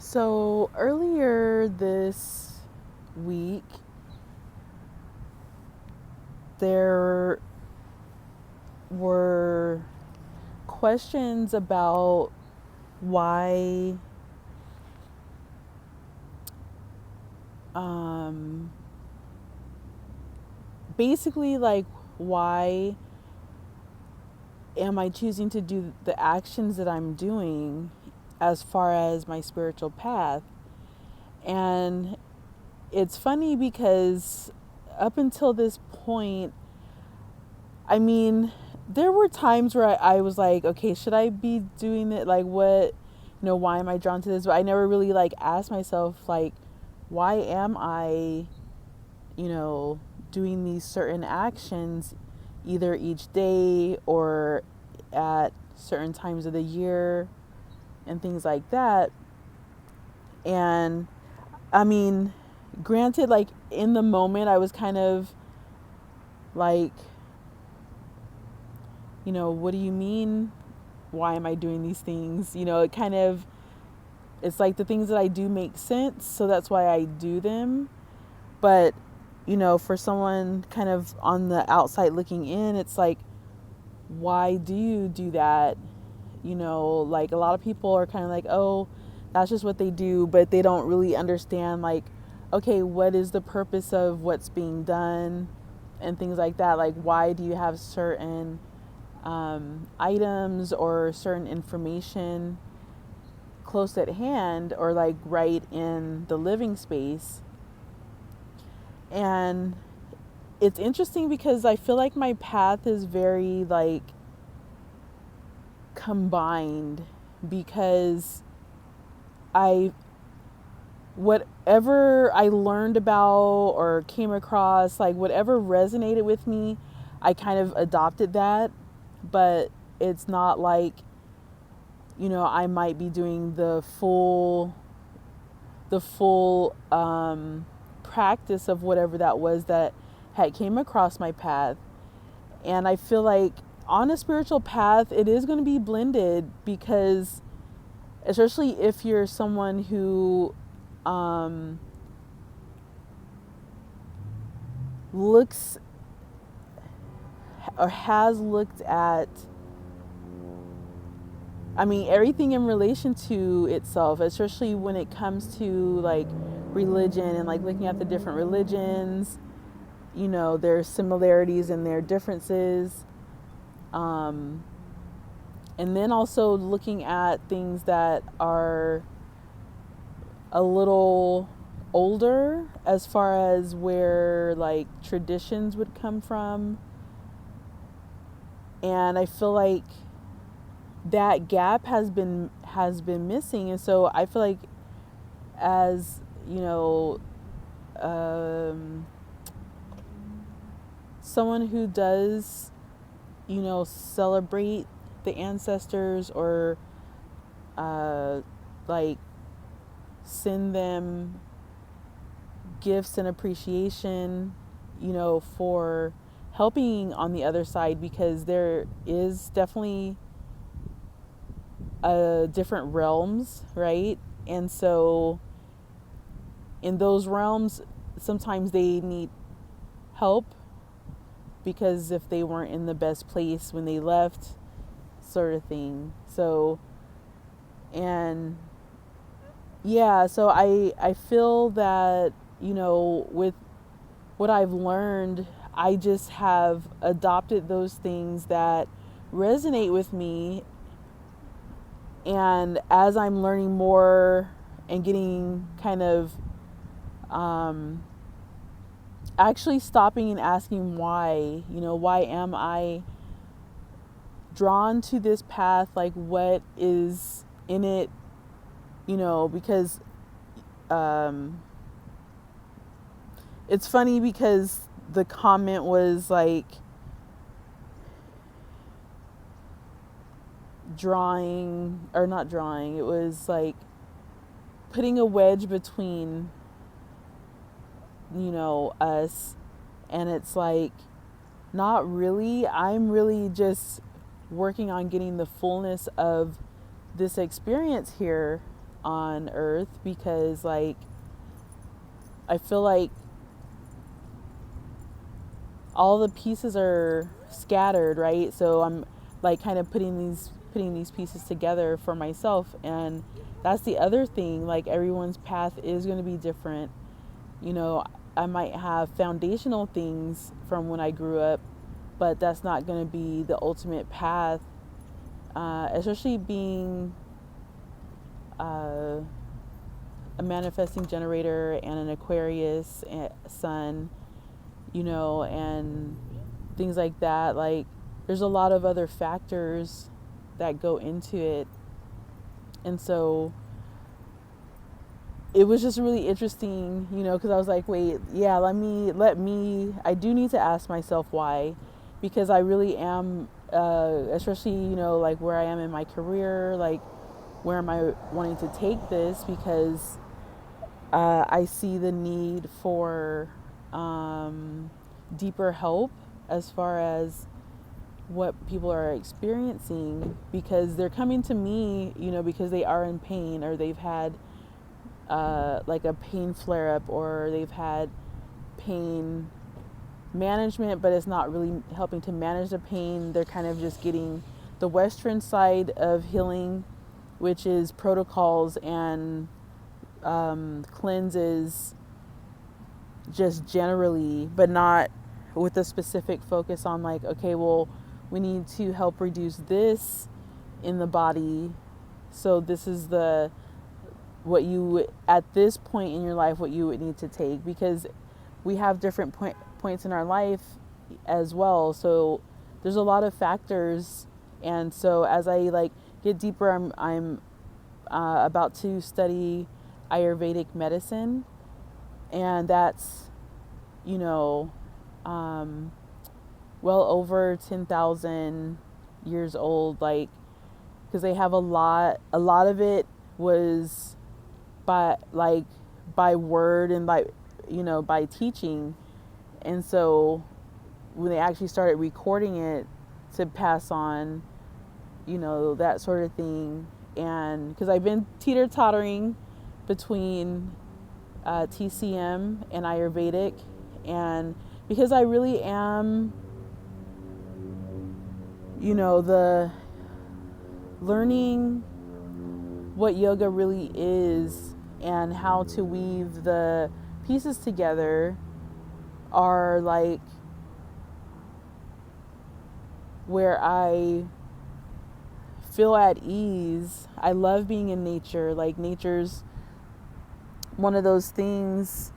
So earlier this week, there were questions about why um, basically, like, why am I choosing to do the actions that I'm doing as far as my spiritual path? And it's funny because up until this point, I mean, there were times where I was like, okay, should I be doing it? Like, what, why am I drawn to this? But I never really like asked myself, like, why am I, you know, doing these certain actions either each day or at certain times of the year and things like that. And I mean, granted, like in the moment, I was kind of like, what do you mean? Why am I doing these things? It kind of, it's like the things that I do make sense. So that's why I do them. But, for someone kind of on the outside looking in, it's like, why do you do that? Like a lot of people are kind of like, oh, that's just what they do, but they don't really understand, like, okay, what is the purpose of what's being done and things like that. Like, why do you have certain items or certain information close at hand or like right in the living space? And it's interesting because I feel like my path is very like combined because I whatever I learned about or came across, like whatever resonated with me, I kind of adopted that. But it's not like, I might be doing the full practice of whatever that was that had came across my path. And I feel like on a spiritual path, it is going to be blended because, especially if you're someone who um, looks or has looked at, I mean, everything in relation to itself, especially when it comes to like religion and like looking at the different religions, their similarities and their differences. Um, and then also looking at things that are a little older as far as where like traditions would come from. And I feel like that gap has been missing. And so I feel like, as um, someone who does celebrate the ancestors or like send them gifts and appreciation, for helping on the other side, because there is definitely different realms, right? And so in those realms, sometimes they need help because if they weren't in the best place when they left, sort of thing. So, and yeah, so I feel that, with what I've learned, I just have adopted those things that resonate with me. And as I'm learning more and getting kind of actually stopping and asking why, why am I drawn to this path? Like, what is in it? Because um, it's funny because the comment was like drawing, or not drawing, it was like putting a wedge between, us. And it's like, not really. I'm really just working on getting the fullness of this experience here. on earth, because like I feel like all the pieces are scattered, right? So I'm like kind of putting these pieces together for myself. And that's the other thing, like everyone's path is going to be different. You know, I might have foundational things from when I grew up, but that's not going to be the ultimate path, especially being a manifesting generator and an Aquarius sun, you know, and things like that. Like, there's a lot of other factors that go into it. And so it was just really interesting, you know, because I was like, wait, yeah, I do need to ask myself why, because I really am, especially, you know, like where I am in my career, like where am I wanting to take this, because I see the need for deeper help as far as what people are experiencing, because they're coming to me, you know, because they are in pain, or they've had like a pain flare up, or they've had pain management, but it's not really helping to manage the pain. They're kind of just getting the Western side of healing, which is protocols and cleanses just generally, but not with a specific focus on like, okay, well, we need to help reduce this in the body. So this is what you, at this point in your life, what you would need to take, because we have different points in our life as well. So there's a lot of factors. And so as I like get deeper, I'm about to study Ayurvedic medicine, and that's, you know, well over 10,000 years old, like, because they have a lot of it was by word and by, you know, by teaching. And so when they actually started recording it to pass on, you know, that sort of thing. And because I've been teeter-tottering between TCM and Ayurvedic, and because I really am, you know, the learning what yoga really is and how to weave the pieces together are like where I feel at ease. I love being in nature. Like, nature's one of those things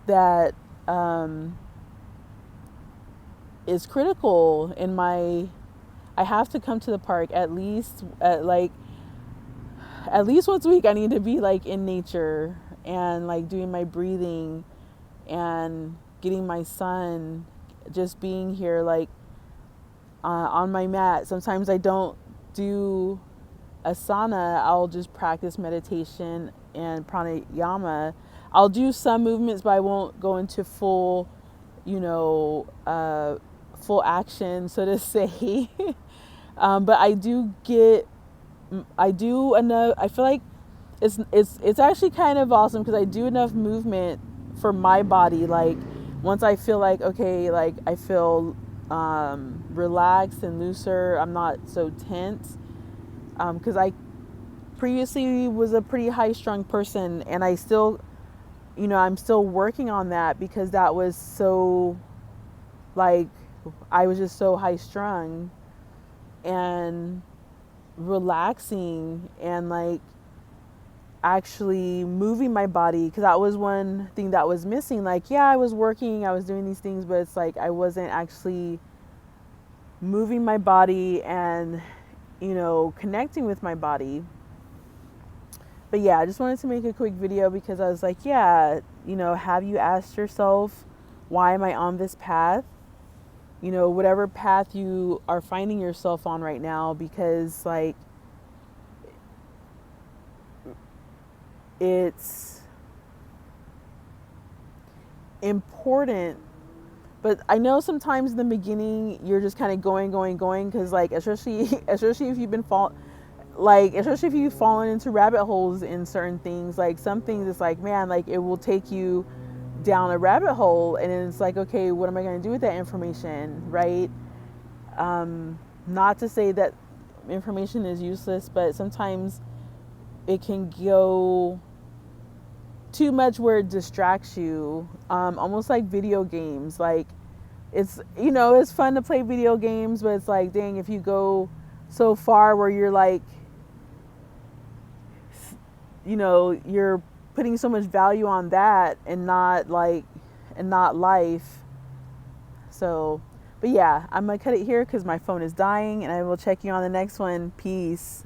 that is critical in my, I have to come to the park at least once a week. I need to be like in nature and like doing my breathing and getting my sun, just being here, like on my mat. Sometimes I don't do asana, I'll just practice meditation and pranayama. I'll do some movements, but I won't go into full, you know, full action, so to say. But I do enough. I feel like it's actually kind of awesome, because I do enough movement for my body. Like, once I feel like, okay, like I feel relaxed and looser, I'm not so tense, because I previously was a pretty high-strung person, and I still, you know, I'm still working on that, because that was so, like, I was just so high-strung. And relaxing and like actually moving my body, because that was one thing that was missing. Like, yeah, I was working, I was doing these things, but it's like I wasn't actually moving my body and, you know, connecting with my body. But yeah, I just wanted to make a quick video, because I was like, yeah, you know, have you asked yourself, why am I on this path? You know, whatever path you are finding yourself on right now, because like it's important. But I know sometimes in the beginning you're just kind of going, because like, especially if you've been like, especially if you've fallen into rabbit holes in certain things, like some things it's like, man, like it will take you down a rabbit hole, and then it's like, okay, what am I going to do with that information, right? Not to say that information is useless, but sometimes it can go too much where it distracts you, almost like video games. Like, it's, it's fun to play video games, but it's like, dang, if you go so far where you're like, you're putting so much value on that and not life. So, but yeah, I'm gonna cut it here because my phone is dying, and I will check you on the next one. Peace.